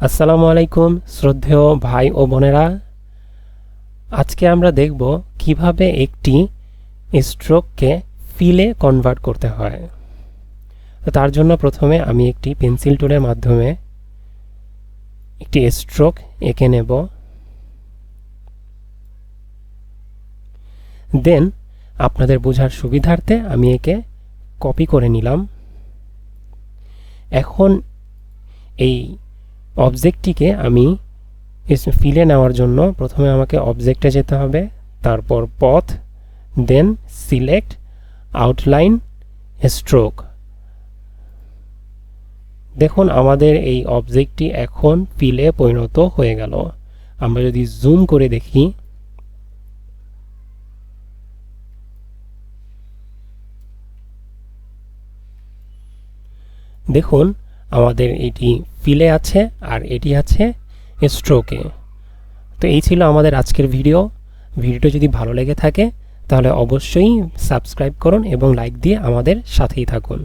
আসসালামু আলাইকুম শ্রদ্ধেয় ভাই ও বোনেরা, আজকে আমরা দেখব কিভাবে একটি স্ট্রোককে ফিলে কনভার্ট করতে হয়। তো তার জন্য প্রথমে আমি একটি পেন্সিল টুলের মাধ্যমে একটি স্ট্রোক এঁকে নেব। দেন আপনাদের বোঝার সুবিধার্থে আমি একে কপি করে নিলাম। এখন এই অবজেক্টটিকে আমি ফিলে নেওয়ার জন্য প্রথমে আমাকে অবজেক্টে যেতে হবে, তারপর পথ, দেন সিলেক্ট, আউটলাইন, স্ট্রোক। দেখুন আমাদের এই অবজেক্টটি এখন ফিলে পরিণত হয়ে গেল। আমরা যদি জুম করে দেখি, দেখুন আমাদের এটি ফিলে আছে আর এটি আছে স্ট্রোকে। তো এই ছিল আমাদের আজকের ভিডিওটা যদি ভালো লেগে থাকে তাহলে অবশ্যই সাবস্ক্রাইব করুন এবং লাইক দিয়ে আমাদের সাথেই থাকুন।